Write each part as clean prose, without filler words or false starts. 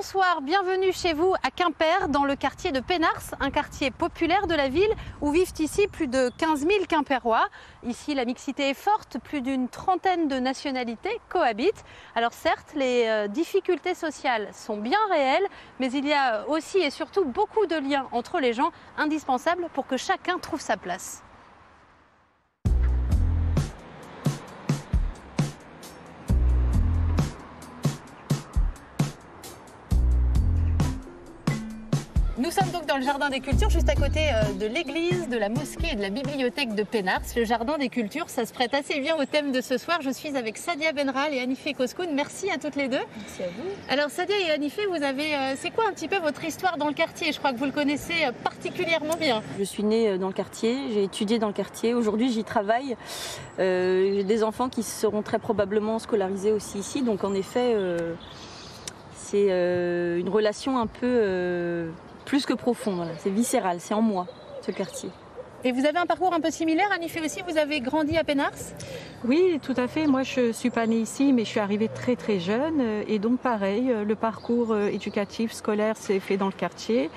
bonsoir, bienvenue chez vous à Quimper, dans le quartier de Pénars, un quartier populaire de la ville où vivent ici plus de 15 000 Quimpérois. Ici, la mixité est forte, plus d'une trentaine de nationalités cohabitent. Alors certes, les difficultés sociales sont bien réelles, mais il y a aussi et surtout beaucoup de liens entre les gens indispensables pour que chacun trouve sa place. Nous sommes donc dans le Jardin des Cultures, juste à côté de l'église, de la mosquée et de la bibliothèque de Pénars. Le Jardin des Cultures, ça se prête assez bien au thème de ce soir. Je suis avec Sadia Benral et Hanifé Koskoun. Merci à toutes les deux. Merci à vous. Alors Sadia et Hanifé, vous avez, c'est quoi un petit peu votre histoire dans le quartier? Je crois que vous le connaissez particulièrement bien. Je suis née dans le quartier, j'ai étudié dans le quartier. Aujourd'hui, j'y travaille. J'ai des enfants qui seront très probablement scolarisés aussi ici. Donc en effet, c'est une relation un peu... plus que profond, voilà. C'est viscéral, c'est en moi, ce quartier. Et vous avez un parcours un peu similaire, Hanifé aussi, vous avez grandi à Pénars? Oui, tout à fait. Moi, je ne suis pas née ici, mais je suis arrivée très très jeune. Et donc pareil, le parcours éducatif, scolaire s'est fait dans le quartier.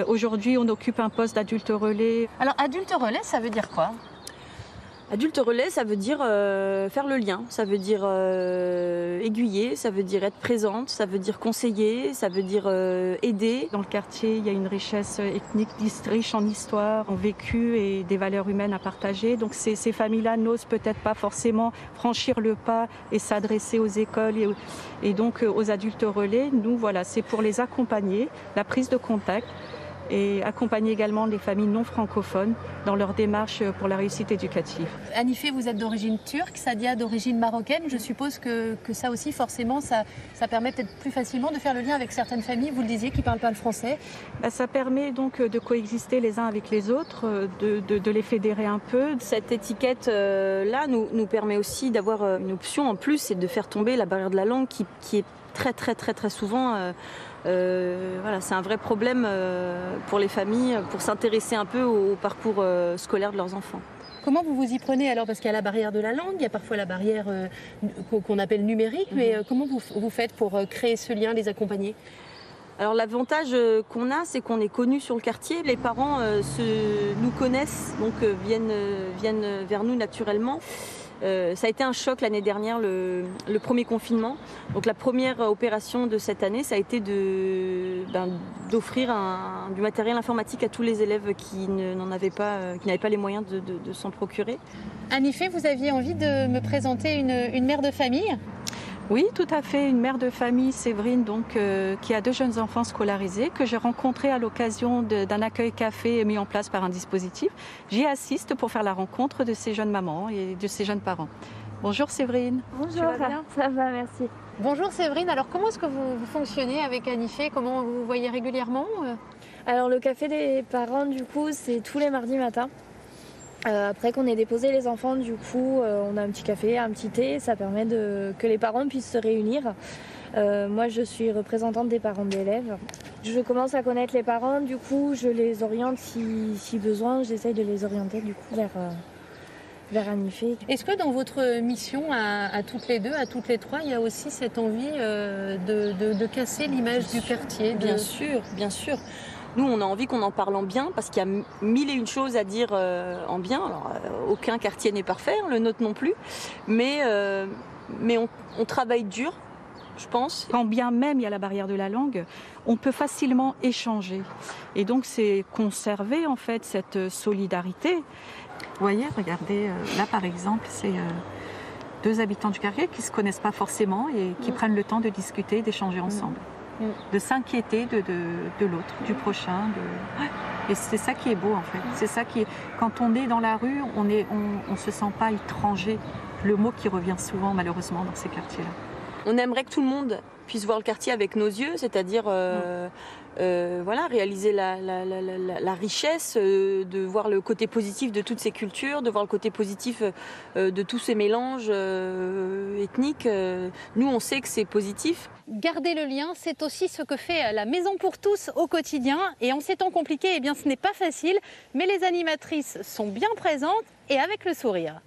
Aujourd'hui, on occupe un poste d'adulte relais. Alors, adulte relais, ça veut dire quoi? Adulte relais, ça veut dire faire le lien, ça veut dire aiguiller, ça veut dire être présente, ça veut dire conseiller, ça veut dire aider. Dans le quartier, il y a une richesse ethnique riche en histoire, en vécu et des valeurs humaines à partager. Donc ces familles-là n'osent peut-être pas forcément franchir le pas et s'adresser aux écoles et donc aux adultes relais. Nous, voilà, c'est pour les accompagner, la prise de contact, et accompagner également les familles non francophones dans leur démarche pour la réussite éducative. Hanifé, vous êtes d'origine turque, Sadia d'origine marocaine. Je suppose que ça aussi, forcément, ça permet peut-être plus facilement de faire le lien avec certaines familles, vous le disiez, qui ne parlent pas le français. Ça permet donc de coexister les uns avec les autres, de les fédérer un peu. Cette étiquette-là nous permet aussi d'avoir une option en plus, c'est de faire tomber la barrière de la langue qui est très souvent... voilà, c'est un vrai problème pour les familles, pour s'intéresser un peu au parcours scolaire de leurs enfants. Comment vous vous y prenez alors? Parce qu'il y a la barrière de la langue, il y a parfois la barrière qu'on appelle numérique, mais comment vous faites pour créer ce lien, les accompagner? Alors l'avantage qu'on a, c'est qu'on est connu sur le quartier. Les parents nous connaissent, donc viennent vers nous naturellement. Ça a été un choc l'année dernière, le premier confinement. Donc la première opération de cette année, ça a été d'offrir du matériel informatique à tous les élèves qui n'avaient pas les moyens de s'en procurer. Hanifé, vous aviez envie de me présenter une mère de famille? Oui, tout à fait. Une mère de famille, Séverine, donc, qui a 2 jeunes enfants scolarisés, que j'ai rencontrés à l'occasion d'un accueil café mis en place par un dispositif. J'y assiste pour faire la rencontre de ces jeunes mamans et de ces jeunes parents. Bonjour Séverine. Bonjour, ça va, merci. Bonjour Séverine, alors comment est-ce que vous fonctionnez avec Hanifé? Comment vous vous voyez régulièrement? Alors le café des parents, du coup, c'est tous les mardis matins. Après qu'on ait déposé les enfants, du coup, on a un petit café, un petit thé. Ça permet que les parents puissent se réunir. Moi, je suis représentante des parents d'élèves. Je commence à connaître les parents, du coup, je les oriente si besoin. J'essaye de les orienter, du coup, vers Hanifé. Est-ce que dans votre mission à toutes les deux, à toutes les trois, il y a aussi cette envie de casser l'image du quartier? Bien sûr, bien sûr. Nous, on a envie qu'on en parle en bien parce qu'il y a 1001 choses à dire en bien. Alors, aucun quartier n'est parfait, le nôtre non plus. Mais on travaille dur, je pense. Quand bien même il y a la barrière de la langue, on peut facilement échanger. Et donc, c'est conserver en fait cette solidarité. Vous voyez, regardez, là par exemple, c'est 2 habitants du quartier qui ne se connaissent pas forcément et qui prennent le temps de discuter, d'échanger ensemble. De s'inquiéter de l'autre, du prochain. Et c'est ça qui est beau en fait. C'est ça qui est... Quand on est dans la rue, on se sent pas étranger. Le mot qui revient souvent malheureusement dans ces quartiers-là. On aimerait que tout le monde puisse voir le quartier avec nos yeux, c'est-à-dire voilà, réaliser la richesse, de voir le côté positif de toutes ces cultures, de voir le côté positif de tous ces mélanges ethniques. Nous, on sait que c'est positif. Garder le lien, c'est aussi ce que fait la Maison pour tous au quotidien. Et en ces temps compliqués, eh bien, ce n'est pas facile, mais les animatrices sont bien présentes et avec le sourire.